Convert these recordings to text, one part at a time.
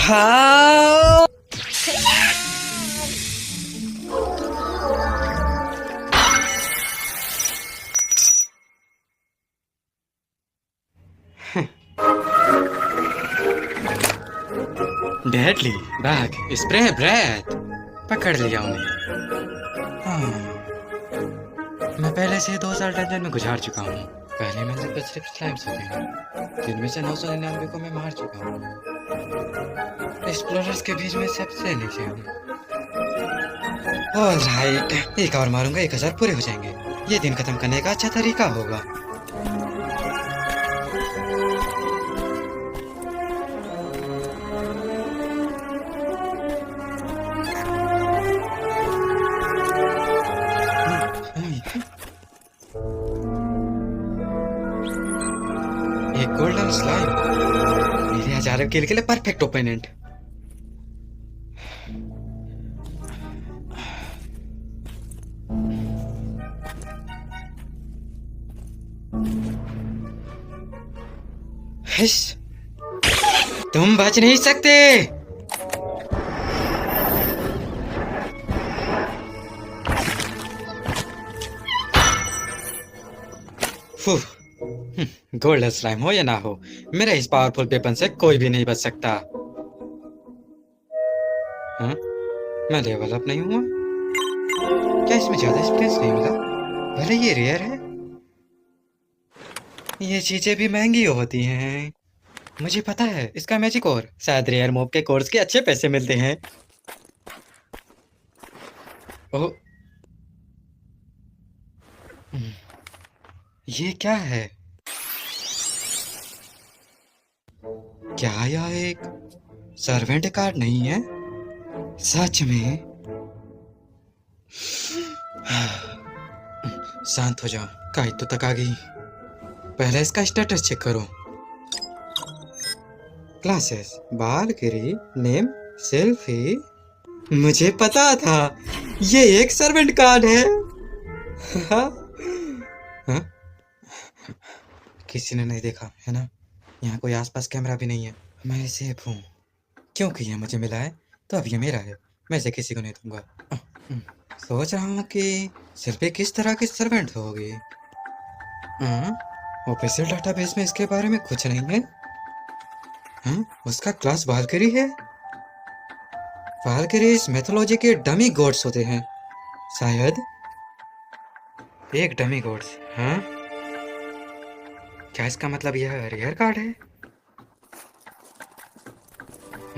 हाँ। Deadly bag spray breath पकड़ लिया उन्हें। हाँ, मैं पहले से 2 साल डंजन में गुजार चुका हूँ। पहले मंजिल पर सिर्फ स्लाइम्स होते हैं, जिनमें से 999 को मैं मार चुका हूँ। एक्सप्लोरर्स के बीच में सबसे नीचे हूँ। ऑलराइट, एक और मारूंगा 1000 पूरे हो जाएंगे। ये दिन खत्म करने का अच्छा तरीका होगा। एक गोल्डन स्लाइम, मेरे 1000 किल के लिए परफेक्ट ओपोनेंट। तुम बच नहीं सकते। गोल्डन स्लाइम हो या ना हो, मेरे इस पावरफुल वेपन से कोई भी नहीं बच सकता। हाँ? मैं लेवल अप नहीं हुआ? क्या इसमें ज्यादा एक्सपीरियंस नहीं मिला? भले ये रेयर है, ये चीजें भी महंगी होती हैं। मुझे पता है इसका मैजिक और शायद रेयर मॉब के कोर्स के अच्छे पैसे मिलते हैं। ओह, ये क्या है? क्या यह एक सर्वेंट कार्ड नहीं है? सच में? शांत हो जाओ, काइतो तक आ गई। पहले इसका स्टेटस चेक करो। क्लासेस, बालगिरी, नेम, सेल्फी। मुझे पता था ये एक सर्वेंट कार्ड है। हाँ? किसी ने नहीं देखा है ना? यहाँ कोई आसपास कैमरा भी नहीं है। मैं सेफ हूँ क्योंकि ये मुझे मिला है, तो अब ये मेरा है। मैं इसे किसी को नहीं दूंगा। सोच रहा हूँ कि शिल्पी किस तरह की सर्वेंट होगी। ऑफिशियल डाटाबेस में इसके बारे में कुछ नहीं है। उसका क्लास वाल्किरी है। वाल्किरीज मैथोलॉजी के डमी गॉड्स होते हैं, शायद। एक डमी गॉड्स? हाँ, क्या इसका मतलब यह रेयर कार्ड है?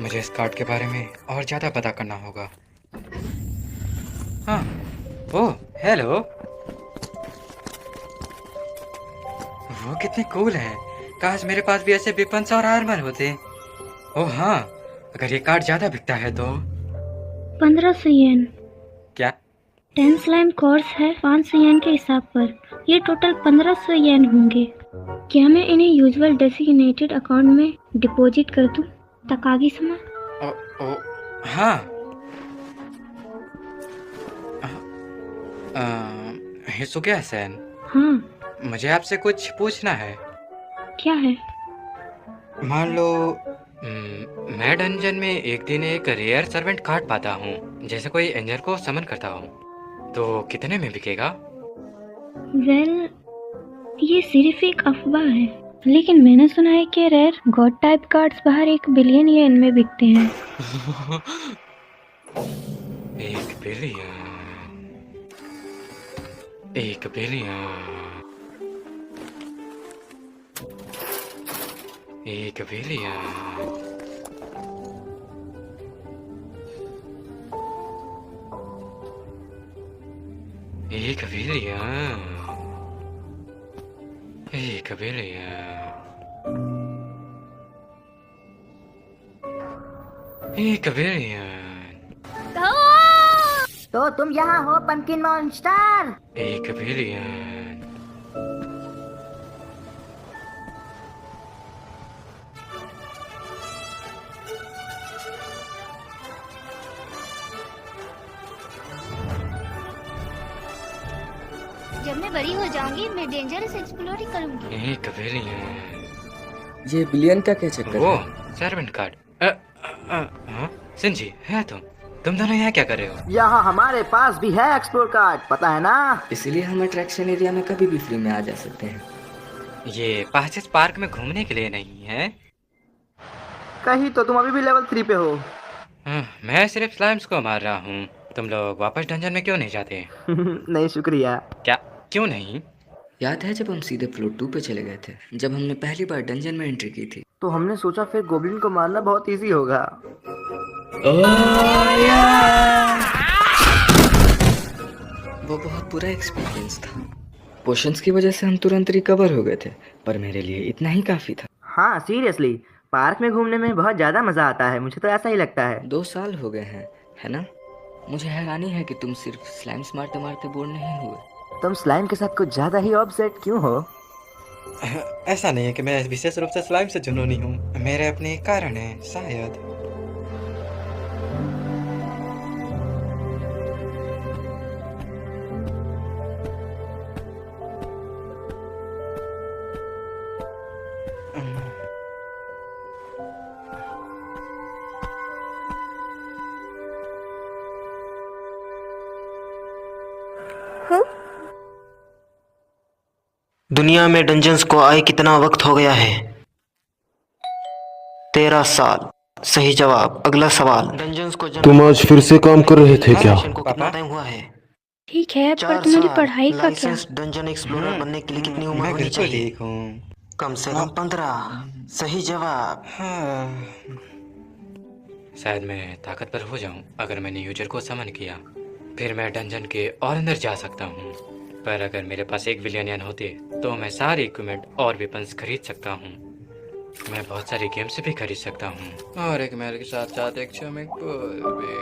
मुझे इस कार्ड के बारे में और ज्यादा पता करना होगा। हाँ, ओह हेलो। वो कितने कूल हैं। काश मेरे पास भी ऐसे वेपन्स और आर्मर होते। ओह हाँ, अगर ये कार्ड ज्यादा बिकता है तो 1500 येन। क्या? 10 स्लाइम कोर्स है 500 येन के हिसाब पर। ये टोटल 1500 येन होंगे। क्या मैं इन्हें यूजुअल डेसिग्नेटेड अकाउंट में डिपॉजिट कर दूं? तकागी समा? ओ, हाँ। हिसुके सैन। हाँ। मुझे आपसे कुछ पूछना है। क्या है? मान लो मैं डंजन में एक दिन एक रेयर सर्वेंट कार्ड पाता हूँ, जैसे कोई एंजल को समन करता हूँ, तो कितने में बिकेगा? वेल, ये सिर्फ एक अफवाह है, लेकिन मैंने सुना है कि रेयर गॉड टाइप कार्ड्स बाहर 1 बिलियन येन में बिकते हैं। 1 billion? 1 billion? 1 billion? 1 billion? 1 billion? 1 billion? तो तुम यहाँ हो पंपकिन मॉन्स्टर? 1 बिलियन? जब मैं बड़ी हो जाऊंगी मैं डेंजरस एक्सप्लोर करूंगी। 1 बिलियन? ये बिलियन का क्या चक्कर वो है? Servant card. हाँ सिंजी है तुम दोनों यहाँ क्या कर रहे हो? यहाँ हमारे पास भी है एक्सप्लोर कार्ड, पता है ना? इसीलिए हम अट्रैक्शन एरिया में कभी भी फ्री में आ जा सकते हैं। ये पासिस पार्क में घूमने के लिए नहीं है। कहीं तो तुम अभी भी लेवल 3 पे हो। मैं सिर्फ स्लाइम्स को मार रहा हूँ। तुम लोग वापस डंजन में क्यों नहीं जाते? नहीं शुक्रिया। क्या? क्यों नहीं? याद है जब हम सीधे फ्लोर 2 पे चले गए थे, जब हमने पहली बार डंजन में एंट्री की थी? तो हमने सोचा फिर गोब्लिन को मारना बहुत इजी होगा। वो बहुत बुरा एक्सपीरियंस था। पोशंस की वजह से हम तुरंत रिकवर हो गए थे, पर मेरे लिए इतना ही काफी था। हाँ सीरियसली, पार्क में घूमने में बहुत ज्यादा मजा आता है, मुझे तो ऐसा ही लगता है। 2 साल हो गए हैं, है ना? मुझे हैरानी है कि तुम सिर्फ स्लाइम्स मारते मारते बोर नहीं हुए। तुम स्लाइम के साथ कुछ ज्यादा ही ऑब्सेट क्यों हो? ऐसा नहीं है कि मैं विशेष रूप से स्लाइम से जुनूनी हूँ। मेरे अपने कारण हैं शायद। दुनिया में डंजन्स को आए कितना वक्त हो गया है? 13 साल। सही जवाब। अगला सवाल। डंजन्स को तुम आज फिर से काम कर रहे थे क्या? को कितना टाइम हुआ है? ठीक है, पर 4 तुम्हारी साल। पढ़ाई का क्या? लाइसेंस डंजन एक्सप्लोरर बनने के लिए कितनी उम्र मैं होनी बिल्कुल चाहिए? ठीक हूँ। कम से कम 15। सही जवाब। हाँ, शायद मैं ताकतवर हो जाऊं अगर मैंने यूजर को समन किया। फिर मैं डंजन के और अंदर जा सकता हूँ। पर अगर मेरे पास 1 बिलियन येन होते तो मैं सारे इक्विपमेंट और वेपन्स खरीद सकता हूँ। मैं बहुत सारे गेम्स भी खरीद सकता हूँ और एक महल के साथ साथ एक स्विमिंग पूल भी।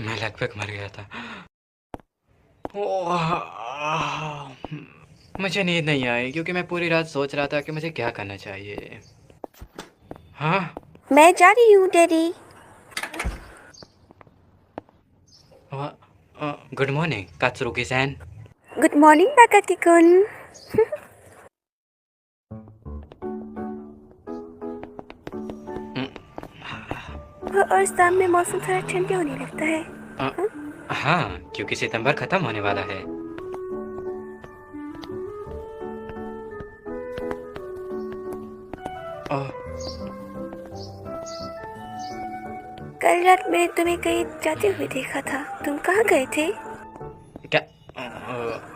मैं लगभग मर गया था। मुझे नींद नहीं आई क्योंकि मैं पूरी रात सोच रहा था कि मुझे क्या करना चाहिए। हाँ, मैं जा रही हूँ daddy. Good morning Katsuruki san. Good morning Takaki kun. और शाम में मौसम थोड़ा ठंडा होने लगता है। हाँ, क्योंकि सितंबर खत्म होने वाला है। कल रात मैंने तुम्हें कहीं जाते हुए देखा था। तुम कहाँ गए थे? क्या?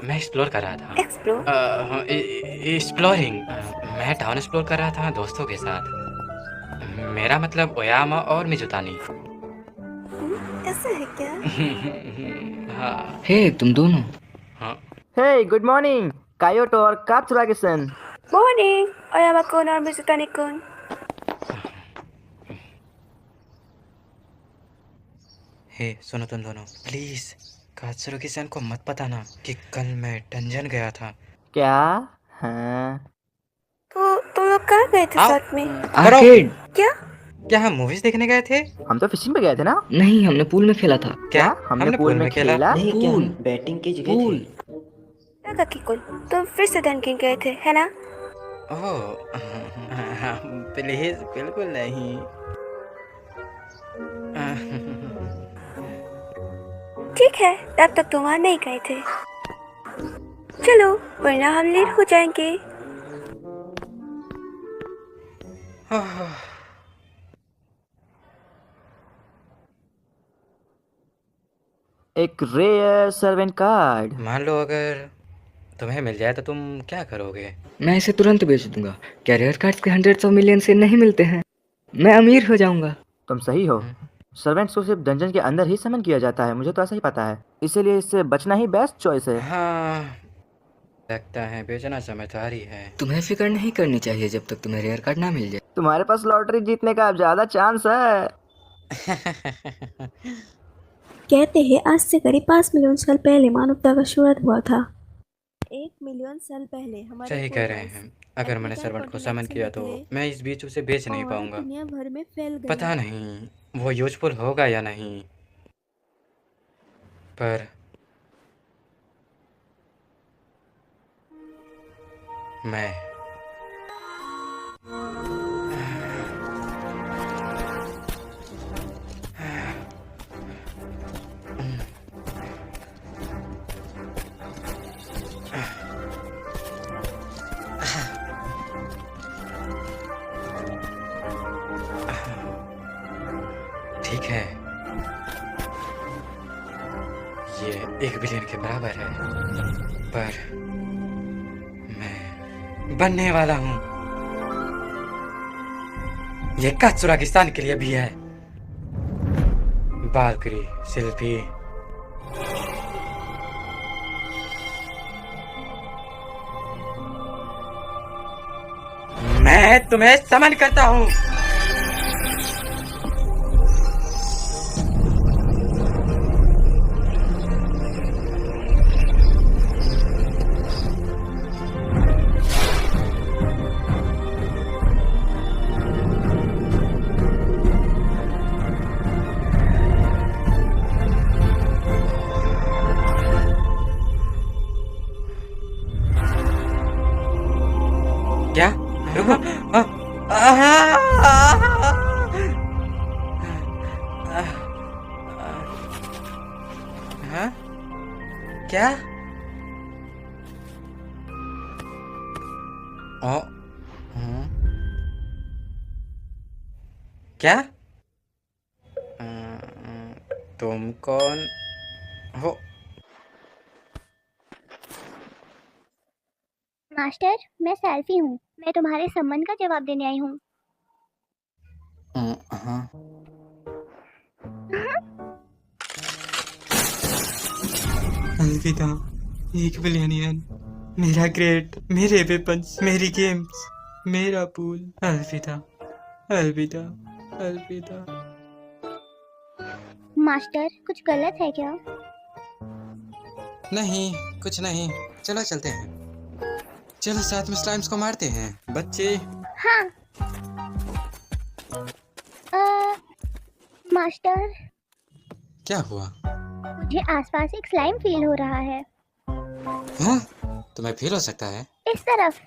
मैं एक्सप्लोर कर रहा था। एक्सप्लोर? एक्सप्लोरिंग। मैं टाउन एक्सप्लोर कर रहा था दोस्तों के साथ। मेरा मतलब ओयामा और मिजुतानी। ऐसा है क्या? हाँ। हे तुम दोनों। हाँ। हे गुड मॉर्निंग कायोटो और कात्सुरागी-सन। मॉर्निंग ओयामा कुन और मिजुतानी कुन। हे सुनो तुम दोनों, प्लीज कात्सुरुकी सैन को मत बताना कि कल मैं डंजन गया था। क्या? हाँ। तो तुम लोग कहाँ गए थे आओ। साथ में? आर्केड। क्या हम मूवीज देखने गए थे? हम तो फिशिंग पे गए थे ना? नहीं, हमने पूल में खेला था। क्या? हमने पूल में खेला? नहीं, पूल। बैटिंग की जगह पूल। ताकाकी कुन, तुम फिर से डंकिन गए थे, है ना? ओह, प्लीज बिल्कुल नहीं। ठीक है, तब तक तुम वहाँ नहीं गए थे। चलो, वरना हम लेट हो जाएंगे। एक रेयर सर्वेंट कार्ड। मान लो अगर तुम्हें मिल जाए तो तुम क्या करोगे? मैं इसे तुरंत बेच दूंगा। कैरियर कार्ड्स के 100 ऑफ मिलियन से नहीं मिलते हैं। मैं अमीर हो जाऊंगा। तुम सही हो। सर्वेंट्स को सिर्फ डंजन के अंदर ही समन किया जाता है, मुझे तो ऐसा ही पता है। इसीलिए इससे बचना ही बेस्ट चॉइस है। हाँ, लगता है बेचना समझदारी है। तुम्हें फिक्र नहीं करनी चाहिए जब तक तुम्हें रेयर कार्ड ना मिल जाए। तुम्हारे पास लॉटरी जीतने का अब ज्यादा चांस है। कहते हैं आज से करीब 5 मिलियन साल पहले मानवता का शुरुआत हुआ था। 1 मिलियन साल पहले हमारे सही कह रहे हैं। अगर मैंने सर्वेंट को समन किया तो मैं इस बीच उसे बेच नहीं पाऊंगा। दुनिया भर में फैल गए। पता नहीं वो यूजफुल होगा या नहीं, पर मैं ठीक है, ये 1 बिलियन के बराबर है, पर मैं बनने वाला हूँ। ये कचुरागिस्तान के लिए भी है। बालकरी शिल्पी, मैं तुम्हें समन करता हूँ। क्या? रुको। हाँ? क्या? ओ, क्या? तुम कौन हो? मास्टर, मैं सेल्फी हूँ। मैं तुम्हारे सम्मान का जवाब देने आई हूँ। हाँ। अलविदा 1 बिलियन, मेरा ग्रेड, मेरे वेपन्स, मेरी गेम्स, मेरा पूल। अलविदा, अलविदा, अलविदा। मास्टर, कुछ गलत है क्या? नहीं, कुछ नहीं। चलो चलते हैं। चलो साथ में स्लाइम्स को मारते हैं बच्चे। हाँ। मास्टर, क्या हुआ? मुझे आसपास एक स्लाइम फील हो रहा है। हाँ? तुम्हें फील हो सकता है? इस तरफ।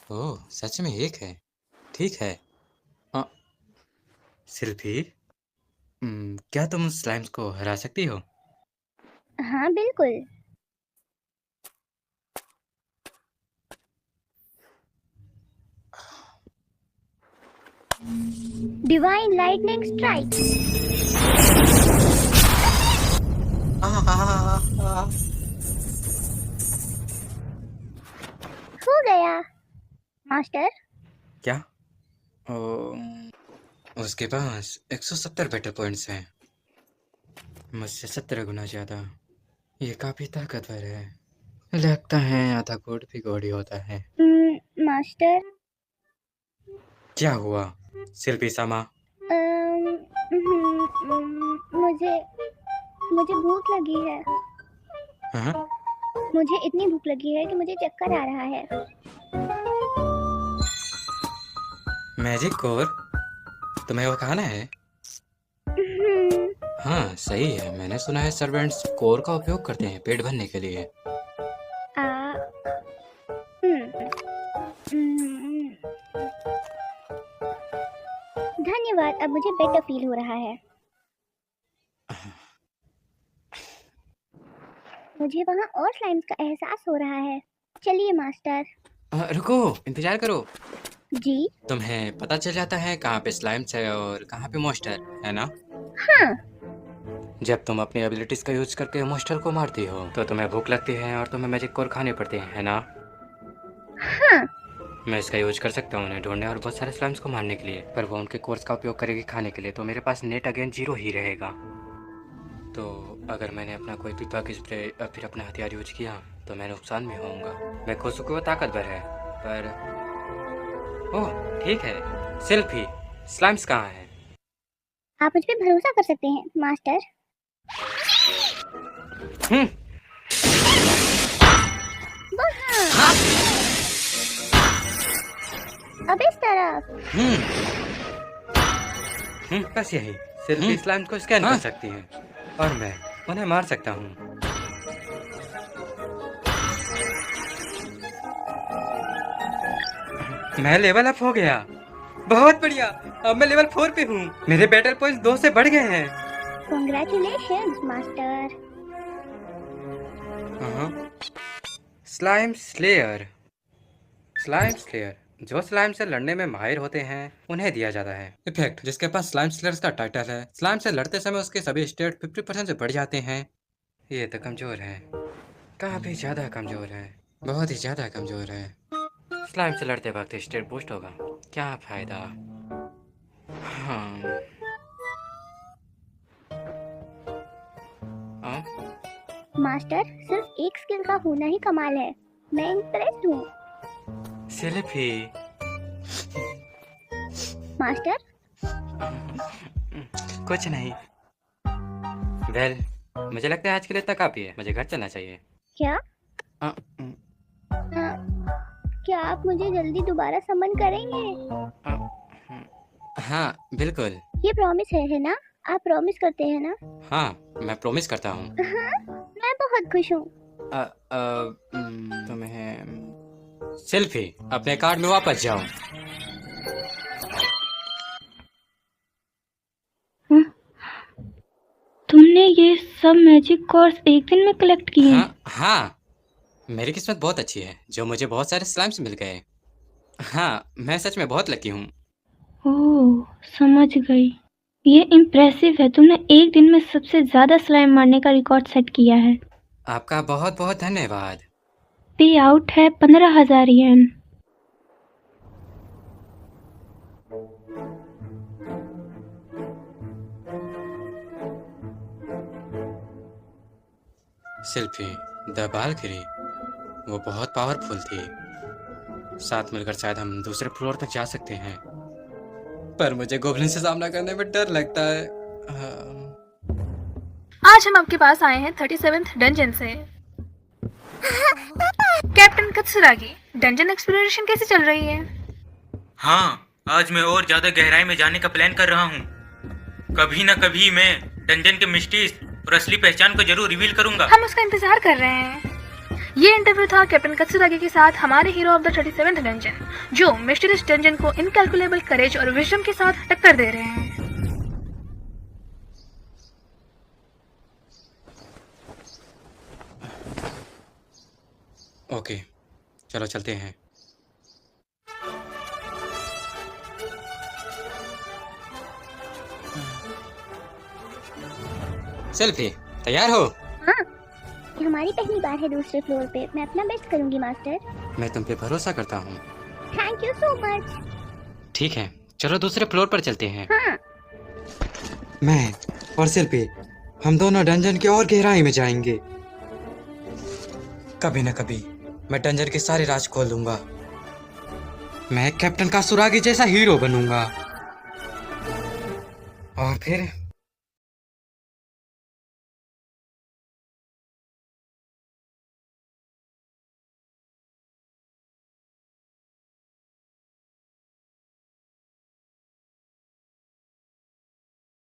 ओह, सच में एक है। ठीक है। शिल्पी, क्या तुम स्लाइम्स को हरा सकती हो? हाँ, बिल्कुल। Divine lightning strike. हो गया। मास्टर, क्या? उसके पास 170 बैटल पॉइंट्स हैं, मुझसे 17 गुना ज्यादा। ये काफी ताकतवर है। लगता है आधा गोड भी गोड ही होता है। मास्टर, क्या हुआ शिल्पी सामा? मुझे भूख लगी है। हाँ? मुझे इतनी भूख लगी है कि मुझे चक्कर आ रहा है। मैजिक कोर, तुम्हें वो खाना है? हाँ सही है, मैंने सुना है सर्वेंट्स कोर का उपयोग करते हैं पेट भरने के लिए। धन्यवाद, अब मुझे बेटर फील हो रहा है। मुझे वहाँ और स्लाइम्स का एहसास हो रहा है। चलिए मास्टर। रुको, इंतजार करो। जी? तुम्हें पता चल जाता है कहाँ पे स्लाइम्स है और कहाँ पे मॉन्स्टर है ना? हाँ। जब तुम अपनी एबिलिटीज का यूज करके मॉन्स्टर को मारती हो तो तुम्हें भूख लगती है और तुम्हें मैजिक कोर खाने पड़ते हैं, है ना? हाँ। मैं इसका यूज कर सकता हूँ उन्हें ढूंढने और बहुत सारे स्लाइम्स को मारने के लिए, पर वो उनके कोर्स का उपयोग करेगी खाने के लिए, तो मेरे पास नेट अगेन 0 ही रहेगा। तो अगर मैंने अपना कोई भी बग स्प्रे या फिर अपना हथियार यूज किया तो मैं नुकसान में होऊंगा। मैं खुद को वो ताकतवर है, पर ओह ठीक है। शिल्पी, स्लाइम्स कहाँ है? आप मुझ पे भरोसा कर सकते हैं मास्टर। वहाँ। अब इस तरफ। बस यही। शिल्पी स्लाइम को स्कैन कर सकती है और मैं उन्हें मार सकता हूँ। मैं लेवल अप हो गया। बहुत बढ़िया, अब मैं लेवल 4 पे हूँ। मेरे बैटल पॉइंट्स 2 से बढ़ गए हैं। Congratulations, master. Slime slayer. Slime slayer जो स्लाइम से लड़ने में माहिर होते हैं उन्हें दिया जाता है इफेक्ट जिसके पास स्लाइम स्लेयर्स का टाइटल है। स्लाइम से लड़ते समय उसके सभी स्टेट 50% से बढ़ जाते हैं। ये तो कमजोर है, काफी ज्यादा कमजोर है, बहुत ही ज्यादा कमजोर है। स्लाइम से लड़ते वक्त स्टेट बूस्ट होगा, क्या फायदा। हाँ मास्टर, सिर्फ एक स्किल का होना ही कमाल है। मैं इम्प्रेस्ड हूँ। सिल्फी। मास्टर, कुछ नहीं। वेल, मुझे लगता है आज के लिए इतना काफी है। मुझे घर चलना चाहिए। क्या अ, क्या आप मुझे जल्दी दोबारा समन करेंगे? हाँ बिल्कुल। ये प्रॉमिस है ना? आप प्रॉमिस करते हैं ना? हाँ मैं प्रॉमिस करता हूँ। मैं बहुत खुश हूँ। तुम्हें सेल्फी अपने कार्ड में वापस जाओ। तुमने ये सब मैजिक कोर्स एक दिन में कलेक्ट किए हैं? हाँ, मेरी किस्मत बहुत अच्छी है जो मुझे बहुत सारे स्लाइम्स मिल गए। हाँ, मैं सच में बहुत लकी हूँ। ओह, समझ गई। ये इम्प्रेसिव है। तुमने एक दिन में सबसे ज्यादा स्लाइम मारने का रिकॉर्ड सेट किया है। आपका बहुत बहुत धन्यवाद। पे आउट है 15,000 येन। सेल्फी द बालकनी वो बहुत पावरफुल थी। साथ मिलकर शायद हम दूसरे फ्लोर तक जा सकते हैं, पर मुझे गोब्लिन से सामना करने में डर लगता है। आज हम आपके पास आए हैं 37th डंजन से। कैप्टन कत्सुरागी, डंजन एक्सप्लोरेशन कैसे चल रही है? हाँ, आज मैं और ज्यादा गहराई में जाने का प्लान कर रहा हूँ। कभी ना कभी मैं डंजन के मिस्ट्रीज और असली पहचान को जरूर रिवील करूंगा। हम उसका इंतजार कर रहे हैं। ये इंटरव्यू था कैप्टन कत्सुरागी के साथ हमारे hero of the 37th dungeon, जो मिस्टीरियस डंजन को इनकैलकुलेबल करेज और विजडम के साथ टक्कर दे रहे हैं। ओके, चलो चलते हैं। सेल्फी तैयार हो? हाँ, ये हमारी पहली बार है दूसरे फ्लोर पे। मैं अपना बेस्ट करूंगी मास्टर। मैं तुम पे भरोसा करता हूँ। Thank you so much. ठीक है, चलो दूसरे फ्लोर पर चलते हैं। हाँ। मैं और सेल्फी हम दोनों डंजन की और गहराई में जाएंगे। कभी न कभी मैं डंजन के सारे राज खोल दूंगा। मैं कैप्टन कत्सुरागी जैसा हीरो बनूंगा और फिर